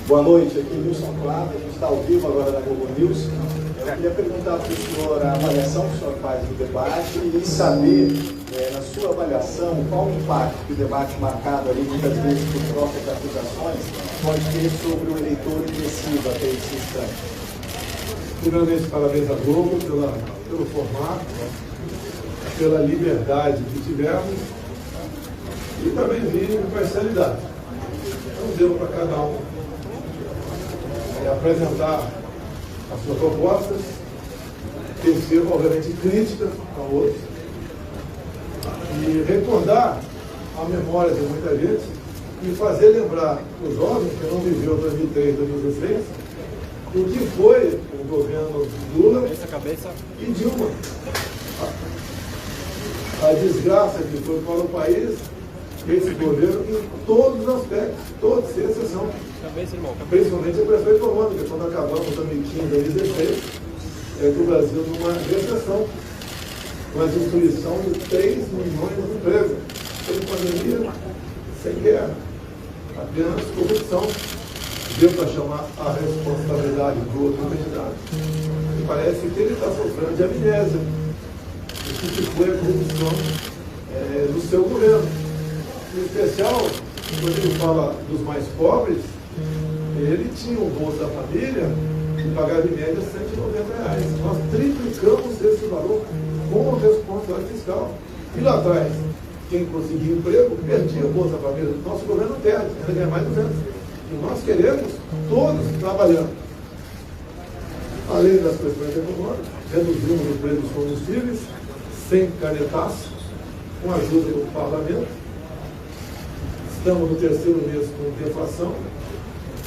Boa noite, aqui Nilson Claro, a gente está ao vivo agora na Globo News. Eu queria perguntar para o senhor a avaliação que o senhor faz do debate e saber, na sua avaliação, qual o impacto que o debate marcado ali, muitas vezes por troca de acusações, pode ter sobre o eleitor indeciso até esse instante. Primeiramente, parabéns à Globo pelo formato, pela liberdade que tivemos e também vi imparcialidade. Então, deu para cada um apresentar as suas propostas, tecer, obviamente, críticas a outros e recordar a memória de muita gente e fazer lembrar os jovens que não viveu 2003, 2016, o que foi o governo Lula e Dilma. A desgraça que foi para o país, esse governo, em todos os aspectos, todos, sem exceção. Principalmente a questão econômica, quando acabamos 2015, 2016, do Brasil numa recessão, com a destruição de 3 milhões de empregos, sem pandemia, sem guerra, apenas corrupção. Deu para chamar a responsabilidade do outro candidato. E parece que ele está sofrendo de amnésia. Isso que foi a corrupção do seu governo. Em especial, quando ele fala dos mais pobres, ele tinha um Bolsa Família que pagava em média R$190. Nós triplicamos esse valor com a responsabilidade fiscal. E lá atrás, quem conseguia emprego, perdia o Bolsa Família. Nosso governo perde, ainda ganha mais de 200. E nós queremos todos trabalhando. Além das questões econômicas, reduzimos o preço dos combustíveis, sem canetaço, com a ajuda do parlamento. Estamos no 3º mês com deflação.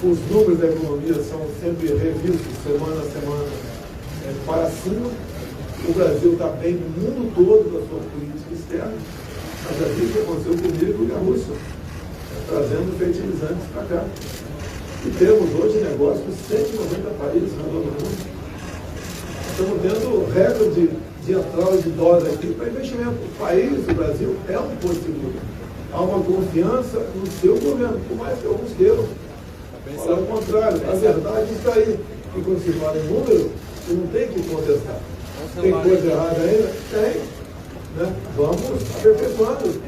Os números da economia são sempre revistos semana a semana para cima. O Brasil está bem no mundo todo da sua política externa. Mas a gente aconteceu comigo e a Rússia, trazendo fertilizantes para cá. E temos hoje negócios em 190 países ao redor do mundo. Estamos tendo recorde de entrada de dólares aqui para investimento. O país, o Brasil, é um posto seguro. Há uma confiança no seu governo, por mais que alguns queiram. Ao contrário, a verdade está aí. E quando se fala em número, você não tem que contestar. Tem coisa errada ainda? Tem. Né? Vamos aperfeiçoando.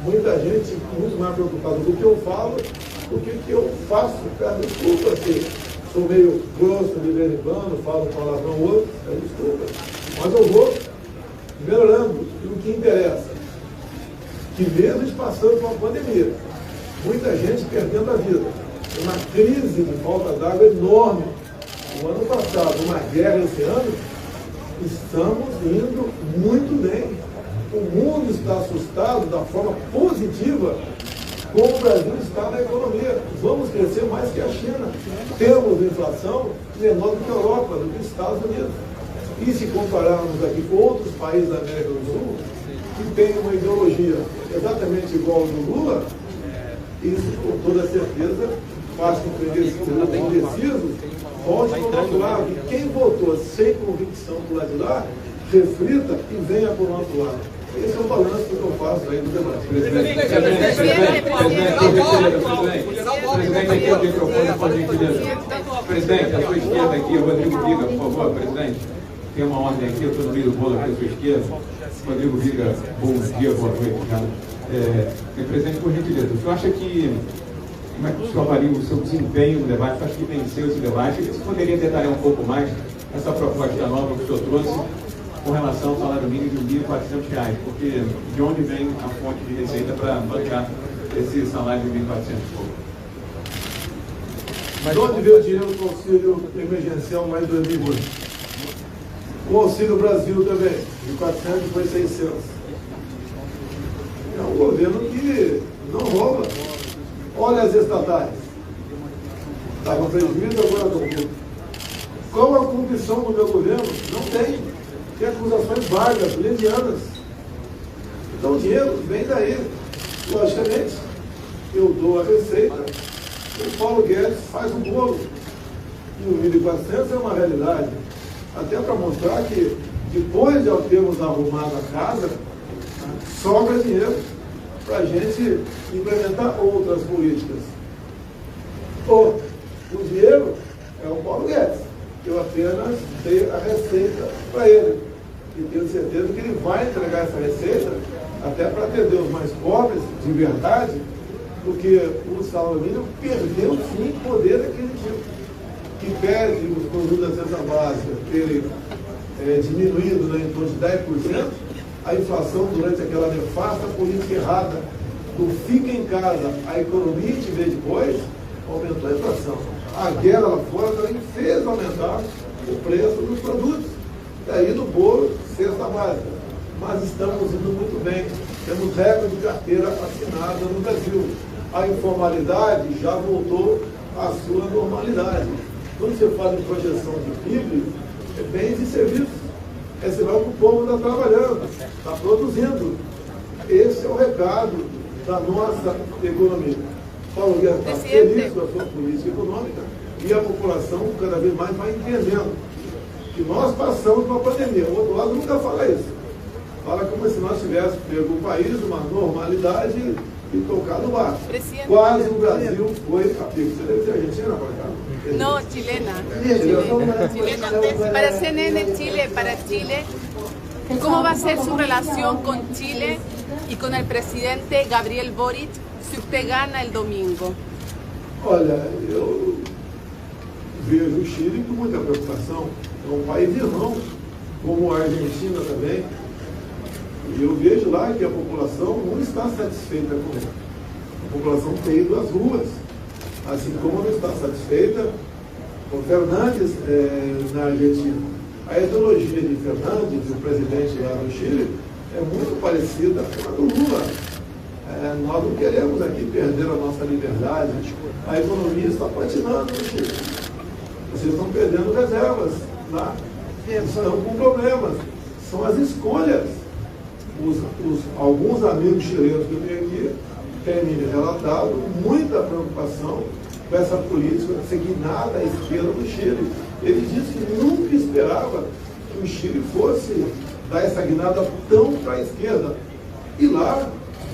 Muita gente muito mais preocupada com o que eu falo do que o que eu faço. Peço desculpa se sou meio grosso de vez em quando, falo palavrão ou outro, peço desculpa. Mas eu vou melhorando. E o que interessa? Que mesmo a gente passando por uma pandemia, muita gente perdendo a vida, uma crise de falta d'água enorme. O ano passado, uma guerra esse ano, estamos indo muito bem. O mundo está assustado da forma positiva como o Brasil está na economia. Vamos crescer mais que a China. Temos inflação menor do que a Europa, do que os Estados Unidos. E se compararmos aqui com outros países da América do Sul, que têm uma ideologia exatamente igual ao do Lula, isso com toda certeza faz com que eles indecisos volte para o nosso lado. E quem votou sem convicção para o lado de lá, reflita e venha para o nosso lado. Esse é o balanço que eu faço aí do debate. Presidente, à sua esquerda aqui, o Rodrigo Viga, por favor, presidente. Tem uma ordem aqui, eu estou no meio do bolo aqui à sua esquerda. Rodrigo Viga, bom dia, boa noite. Presidente, por gentileza, o senhor acha que, como é que o senhor avalia o seu desempenho no debate? O senhor acha que venceu esse debate? Você poderia detalhar um pouco mais essa proposta nova que o senhor trouxe com relação ao salário mínimo de R$1.400, porque de onde vem a fonte de receita para bancar esse salário de R$1.400? Mas de onde veio o dinheiro do auxílio emergencial mais 2020? O Auxílio Brasil também, de 400 foi 600. É um governo que não rouba. Olha as estatais. Estavam prejuízo, agora estão lucro. Qual a corrupção do meu governo? Não tem. Tem acusações vagas, levianas. Então o dinheiro vem daí. Logicamente, eu dou a receita, o Paulo Guedes faz um bolo. E o 1.400 é uma realidade. Até para mostrar que depois de termos arrumado a casa, sobra dinheiro para a gente implementar outras políticas. O brasileiro é o Paulo Guedes. Eu apenas dei a receita para ele. E tenho certeza que ele vai entregar essa receita até para atender os mais pobres, de verdade, porque o salário mínimo perdeu, sim, poder aquisitivo. Que pede os produtos da cesta básica terem diminuído, né, em torno de 10%, a inflação durante aquela nefasta política errada do fica em casa, a economia te vê depois, aumentou a inflação. A guerra lá fora também fez aumentar o preço dos produtos. Daí do bolo, cesta básica. Mas estamos indo muito bem. Temos recorde de carteira assinada no Brasil. A informalidade já voltou à sua normalidade. Quando você fala em projeção de PIB, é bens e serviços. É sinal que o povo está trabalhando, está produzindo. Esse é o recado da nossa economia. Paulo Guedes está feliz com a sua política econômica e a população cada vez mais vai entendendo que nós passamos por uma pandemia. O outro lado nunca fala isso. Fala como se nós tivéssemos pego o país, uma normalidade e tocado o barco. Quase o Brasil foi a pico. Você deve ser argentina para cá? No, chilena. Para CNN Chile, para Chile, ¿cómo va a ser su relación con Chile y con el presidente Gabriel Boric si usted gana el domingo? Olha, eu vejo o Chile com muita preocupação. É um país irmão, como a Argentina também. E eu vejo lá que a população não está satisfeita com ele. A população tem ido às ruas, assim como não está satisfeita com Fernandes na Argentina. A ideologia de Fernandes, o presidente lá do Chile, é muito parecida com a do Lula. Nós não queremos aqui perder a nossa liberdade. A economia está patinando no Chile. Vocês estão perdendo reservas lá. Estão com problemas. São as escolhas. Alguns amigos chilenos que eu tenho aqui têm me relatado muita preocupação com essa política seguinada à esquerda do Chile. Ele disse que nunca esperava que o Chile fosse dar essa guinada tão para a esquerda. E lá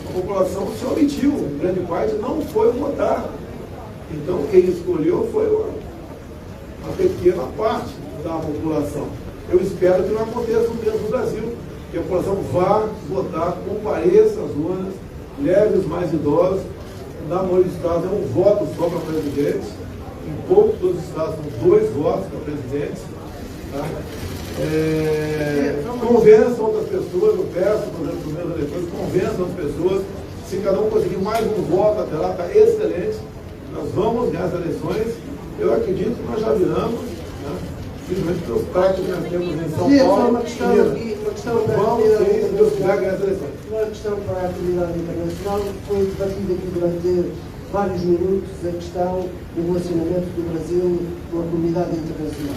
a população se omitiu, grande parte não foi votar. Então quem escolheu foi uma pequena parte da população. Eu espero que não aconteça o mesmo no Brasil, que a população vá votar, compareça às urnas, leve os mais idosos. Na maioria dos estados é um voto só para presidente, em poucos dos estados são 2 votos para presidente. Tá? Convençam outras pessoas, eu peço, por exemplo, os meus eleitores, convençam as pessoas, se cada um conseguir mais um voto até lá, está excelente, nós vamos ganhar as eleições, eu acredito que nós já viramos, né? Simplesmente pelos práticos que nós temos em São Paulo, uma questão vamos sim, se Deus quiser, ganhar as eleições. Uma questão para a comunidade internacional, foi debatida aqui durante vários minutos a questão do relacionamento do Brasil com a comunidade internacional.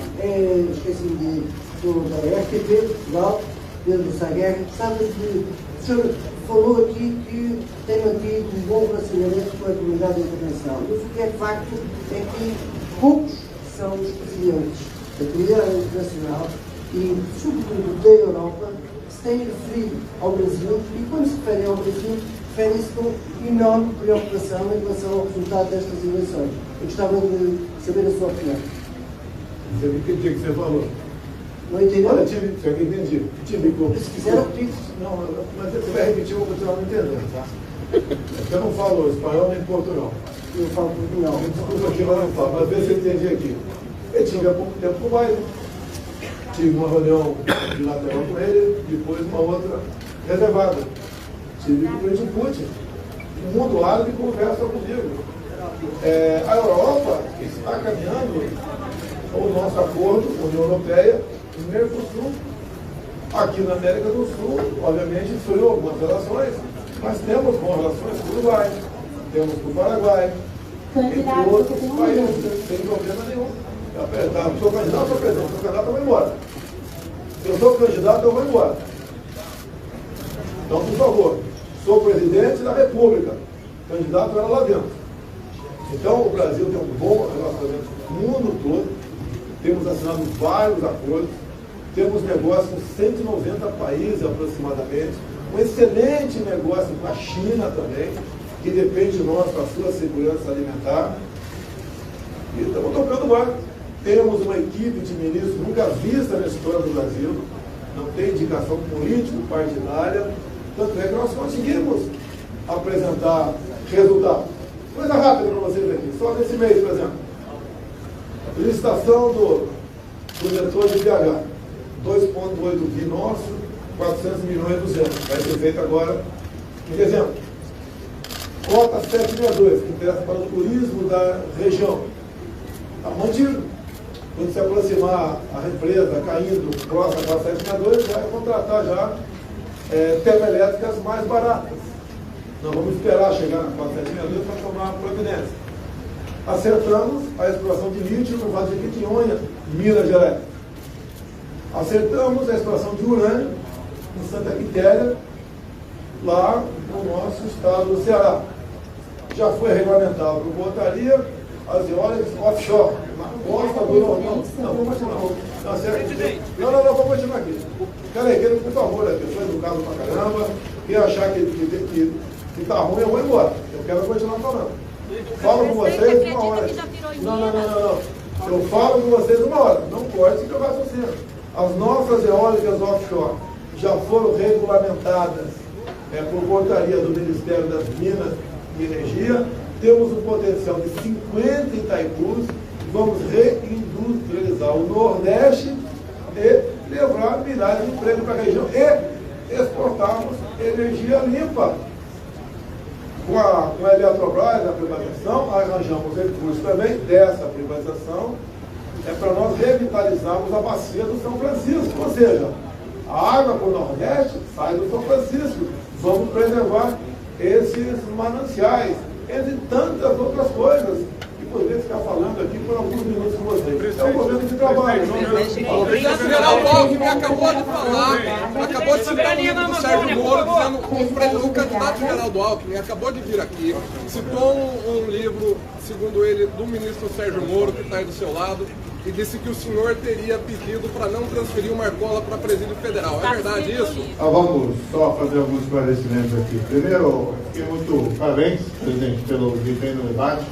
Esqueci-me da RTP, Portugal, Pedro Saguerra, sabe que o senhor falou aqui que tem mantido um bom relacionamento com a comunidade internacional, mas o que é facto é que poucos são os presidentes da comunidade internacional e, sobretudo, da Europa, que se têm referido ao Brasil e, quando se referem ao Brasil, referem-se com enorme preocupação em relação ao resultado destas eleições. Eu gostava de saber a sua opinião. Você me entendi o que você falou. Não entendeu? Olha, eu entendi. Se quiser, eu repito. Não, mas você vai repetir, eu vou continuar não entendendo, tá? Eu não falo espanhol nem português. Eu falo português. Desculpa aqui, mas não falo. Mas vê se eu entendi aqui. Eu tive há pouco tempo com o Biden. Tive uma reunião bilateral com ele, depois uma outra reservada. Tive com o presidente Putin. O mundo árabe conversa comigo. A Europa está caminhando o nosso acordo com a União Europeia e Mercosul. Aqui na América do Sul, obviamente, foi algumas relações, mas temos boas relações com o Uruguai, temos com o Paraguai, entre outros países, sem problema nenhum. Eu sou candidato, sou presidente, sou candidato, eu vou embora. Se eu sou candidato, eu vou embora. Então, por favor, sou presidente da República, candidato era lá dentro. Então, o Brasil tem um bom relacionamento com o mundo todo. Temos assinado vários acordos, temos negócios com 190 países aproximadamente, um excelente negócio com a China também, que depende de nós para a sua segurança alimentar. E estamos tocando o barco. Temos uma equipe de ministros nunca vista na história do Brasil, não tem indicação político-partidária, tanto é que nós conseguimos apresentar resultados. Coisa rápida para vocês aqui, só nesse mês, por exemplo. Licitação do metrô de BH, 2,8 bi nosso, 400 milhões e 200, vai ser feito agora em dezembro. Cota 762, que interessa para o turismo da região, está mantido. Quando se aproximar a empresa caindo próxima da 762, vai contratar já termoelétricas mais baratas. Não vamos esperar chegar na 462 para tomar providência. Acertamos a exploração de lítio no Vale de Jequitinhonha, Minas Gerais. Acertamos a exploração de urânio em Santa Quitéria, lá no nosso estado do Ceará. Já foi regulamentado por portaria as eólicas offshore, na costa do Nordeste. Não, vou continuar. Não, vou continuar aqui. Cara, por favor, a pessoa educada pra caramba, quem achar que tá ruim, eu vou embora. Eu quero continuar falando. Falo com vocês uma hora. Não. Eu falo com vocês uma hora. Não pode se jogar sozinho. As nossas eólicas offshore já foram regulamentadas por portaria do Ministério das Minas e Energia. Temos um potencial de 50 Itaipus. Vamos reindustrializar o Nordeste e levar milhares de empregos para a região e exportarmos energia limpa. Com a Eletrobras, a privatização, arranjamos recursos também dessa privatização para nós revitalizarmos a bacia do São Francisco, ou seja, a água para o Nordeste sai do São Francisco. Vamos preservar esses mananciais, entre tantas outras coisas, que poderia ficar falando aqui por alguns minutos com vocês. É um governo de trabalho. O general Alckmin acabou de falar, acabou de citar o livro do Sérgio Moro, dizendo o candidato Geraldo Alckmin acabou de vir aqui, citou um livro, segundo ele, do ministro Sérgio Moro, que está aí do seu lado, e disse que o senhor teria pedido para não transferir o Marcola para presídio federal. É verdade isso? Vamos só fazer alguns esclarecimentos aqui. Primeiro, fiquei muito parabéns, presidente, pelo desempenho no debate.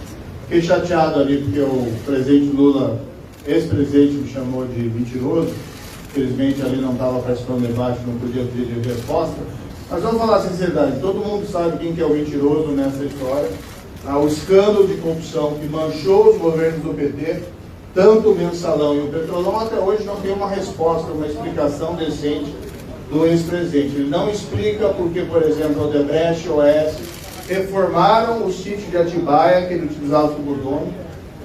Fiquei chateado ali porque o presidente Lula, ex-presidente, me chamou de mentiroso. Infelizmente ali não estava participando do debate, não podia pedir resposta. Mas vamos falar a sinceridade, todo mundo sabe quem que é o mentiroso nessa história. O escândalo de corrupção que manchou os governos do PT, tanto o Mensalão e o Petrolão, até hoje não tem uma resposta, uma explicação decente do ex-presidente. Ele não explica porque, por exemplo, o Odebrecht e o OAS reformaram o sítio de Atibaia, que ele utilizava como dono.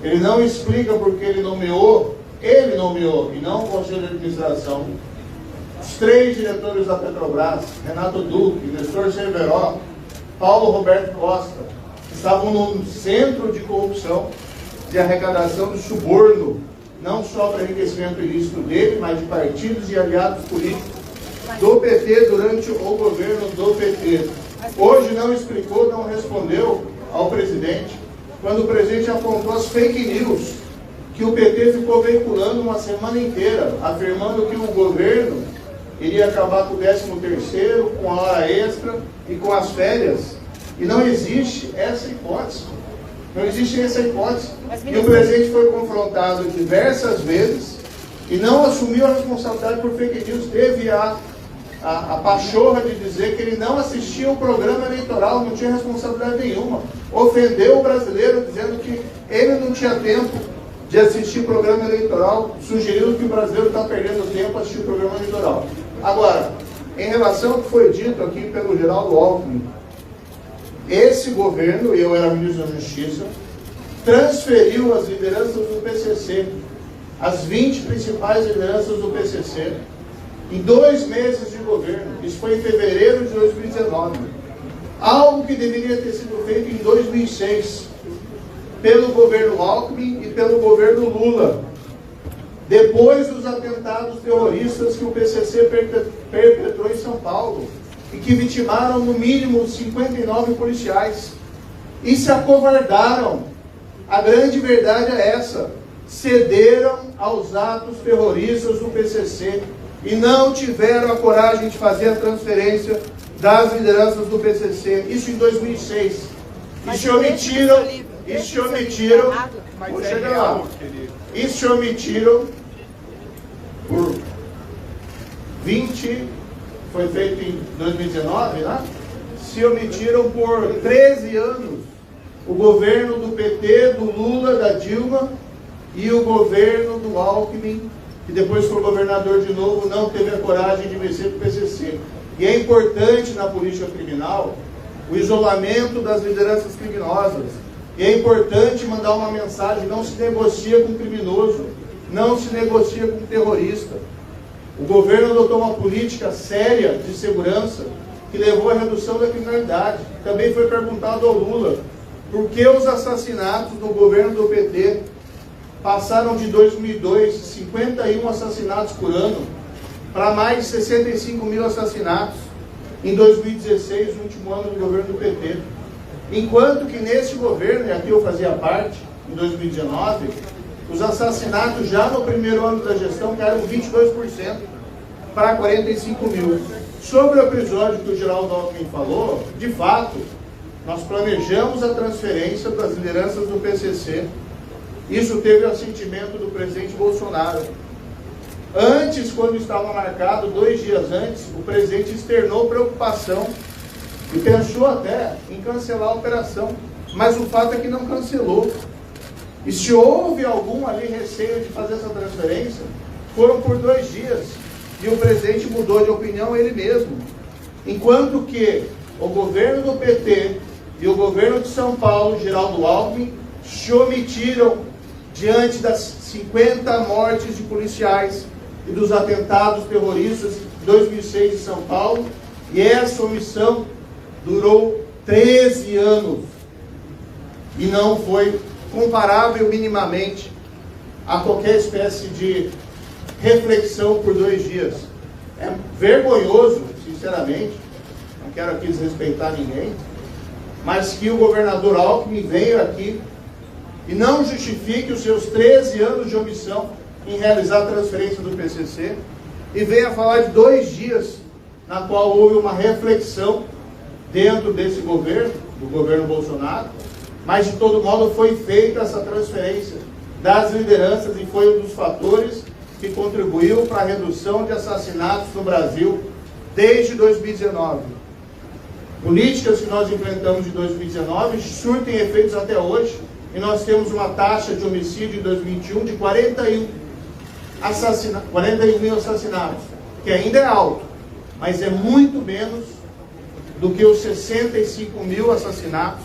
Ele não explica porque ele nomeou, e não o Conselho de Administração, os 3 diretores da Petrobras, Renato Duque, Nestor Cerveró, Paulo Roberto Costa, que estavam no centro de corrupção, de arrecadação de suborno, não só para enriquecimento ilícito dele, mas de partidos e aliados políticos do PT durante o governo do PT. Hoje não explicou, não respondeu ao presidente, quando o presidente apontou as fake news que o PT ficou veiculando uma semana inteira, afirmando que o governo iria acabar com o 13º, com a hora extra e com as férias. E não existe essa hipótese. Não existe essa hipótese. E o presidente foi confrontado diversas vezes e não assumiu a responsabilidade por fake news. Teve a pachorra de dizer que ele não assistia o programa eleitoral, não tinha responsabilidade nenhuma. Ofendeu o brasileiro dizendo que ele não tinha tempo de assistir o programa eleitoral, sugerindo que o brasileiro está perdendo tempo a assistir o programa eleitoral. Agora, em relação ao que foi dito aqui pelo Geraldo Alckmin, esse governo, eu era ministro da Justiça, transferiu as lideranças do PCC, as 20 principais lideranças do PCC, em 2 meses de governo. Isso foi em fevereiro de 2019. Algo que deveria ter sido feito em 2006, pelo governo Alckmin e pelo governo Lula, depois dos atentados terroristas que o PCC perpetrou em São Paulo, e que vitimaram no mínimo 59 policiais, e se acovardaram. A grande verdade é essa: cederam aos atos terroristas do PCC e não tiveram a coragem de fazer a transferência das lideranças do PCC, isso em 2006, e se omitiram e se omitiram, vou chegar lá, e se omitiram por 20, foi feito em 2019, né? Se omitiram por 13 anos o governo do PT, do Lula, da Dilma e o governo do Alckmin, que depois foi governador de novo, não teve a coragem de vencer para o PCC. E é importante na política criminal o isolamento das lideranças criminosas. E é importante mandar uma mensagem: não se negocia com criminoso, não se negocia com terrorista. O governo adotou uma política séria de segurança que levou à redução da criminalidade. Também foi perguntado ao Lula por que os assassinatos no governo do PT passaram de 2002, 51 assassinatos por ano, para mais de 65 mil assassinatos em 2016, o último ano do governo do PT. Enquanto que nesse governo, e aqui eu fazia parte, em 2019, os assassinatos já no primeiro ano da gestão caíram 22% para 45 mil. Sobre o episódio que o Geraldo Alckmin falou, de fato, nós planejamos a transferência das lideranças do PCC. Isso teve o assentimento do presidente Bolsonaro. Antes, quando estava marcado, 2 dias antes, o presidente externou preocupação e pensou até em cancelar a operação. Mas o fato é que não cancelou. E se houve algum ali receio de fazer essa transferência, foram por 2 dias. E o presidente mudou de opinião ele mesmo. Enquanto que o governo do PT e o governo de São Paulo, Geraldo Alckmin, se omitiram diante das 50 mortes de policiais e dos atentados terroristas de 2006 em São Paulo. E essa omissão durou 13 anos. E não foi comparável minimamente a qualquer espécie de reflexão por 2 dias. É vergonhoso, sinceramente, não quero aqui desrespeitar ninguém, mas que o governador Alckmin veio aqui e não justifique os seus 13 anos de omissão em realizar a transferência do PCC e venha falar de 2 dias na qual houve uma reflexão dentro desse governo, do governo Bolsonaro, mas de todo modo foi feita essa transferência das lideranças e foi um dos fatores que contribuiu para a redução de assassinatos no Brasil desde 2019. Políticas que nós implementamos em 2019 surtem efeitos até hoje, e nós temos uma taxa de homicídio em 2021 de 41 mil assassinatos, que ainda é alto, mas é muito menos do que os 65 mil assassinatos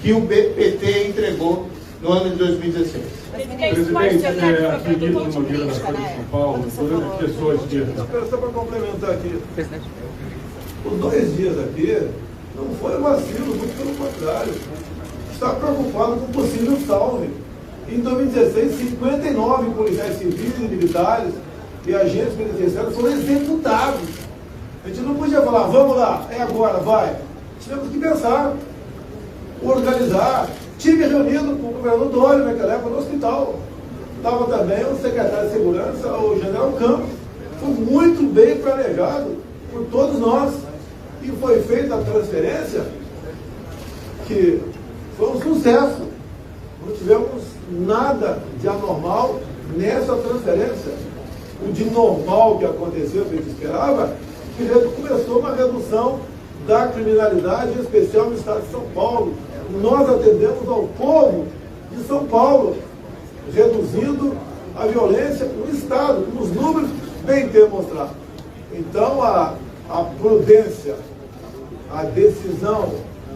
que o PT entregou no ano de 2016. Presidente, aqui no Nogueira da Folha de São Paulo, durante as pessoas que... Só para complementar aqui, os 2 dias aqui não foi vacilo, muito pelo contrário. Está preocupado com possível salve. Em 2016, 59 policiais civis e militares e agentes penitenciários foram executados. A gente não podia falar, vamos lá, é agora, vai. Tivemos que pensar, organizar. Tive reunido com o governador Dória naquela época no hospital. Estava também o secretário de Segurança, o general Campos. Foi muito bem planejado por todos nós. E foi feita a transferência que foi um sucesso. Não tivemos nada de anormal nessa transferência. O de normal que aconteceu, que a gente esperava, que começou uma redução da criminalidade, em especial no estado de São Paulo. Nós atendemos ao povo de São Paulo, reduzindo a violência no estado, como os números bem demonstraram. Então, a prudência, a decisão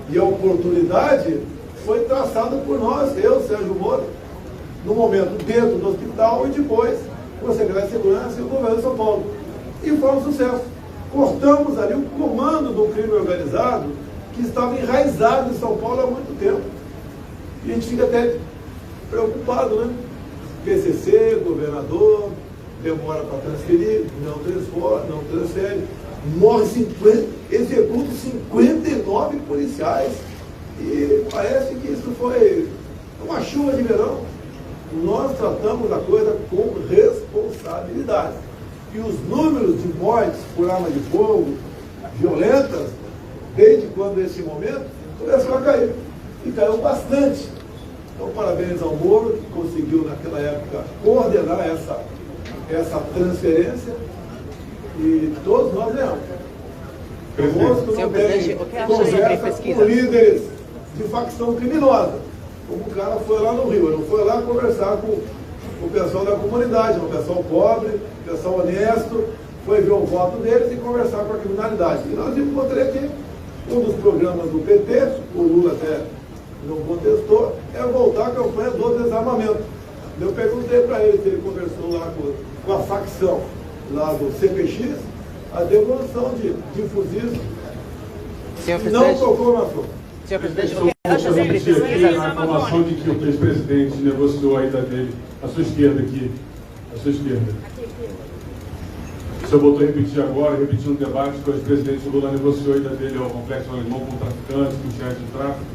e a oportunidade foi traçada por nós, eu, Sérgio Moro, no momento dentro do hospital e depois com a Secretaria de Segurança e o governo de São Paulo. E foi um sucesso. Cortamos ali o comando do crime organizado que estava enraizado em São Paulo há muito tempo. E a gente fica até preocupado, né? PCC, governador, demora para transferir, não transfere, morre 50, executa 59 policiais. E parece que isso foi uma chuva de verão. Nós tratamos a coisa com responsabilidade. E os números de mortes por arma de fogo violentas, desde quando esse momento, começou a cair. E caiu bastante. Então, parabéns ao Moro, que conseguiu, naquela época, coordenar essa transferência, e todos nós lemos. Conosco não tem conversa com líderes de facção criminosa, como o cara foi lá no Rio, ele não foi lá conversar com o pessoal da comunidade, o pessoal pobre, o pessoal honesto, foi ver o voto deles e conversar com a criminalidade. E nós encontrei aqui um dos programas do PT, o Lula até não contestou, é voltar à campanha do desarmamento. Eu perguntei para ele se ele conversou lá com a facção lá do CPX, a devolução de fuzis não tocou no assunto. Senhor presidente, Eu acha sempre aqui pesquisa? a informação de que o ex-presidente negociou a ida dele, à sua esquerda aqui, à sua esquerda. O senhor voltou a repetir agora, repetir um debate que o ex-presidente Lula negociou a ida dele ao Complexo Alemão com traficantes, com chefe de tráfico.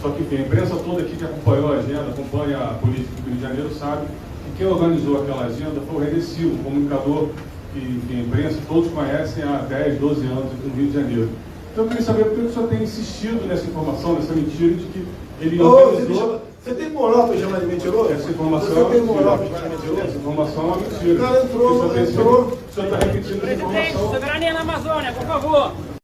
Só que, enfim, a imprensa toda aqui que acompanhou a agenda, acompanha a política do Rio de Janeiro, sabe que quem organizou aquela agenda foi o René Silva, um comunicador que, enfim, a imprensa todos conhecem há 10, 12 anos aqui no Rio de Janeiro. Então eu queria saber por que o senhor tem insistido nessa informação, nessa mentira de que ele organizou... Você tem moral para chamar de mentiroso? Essa informação você tem moral para chamar de mentiroso? Essa informação é uma mentira. O cara entrou. O senhor está repetindo essa Presidente, informação. soberania na Amazônia, por favor.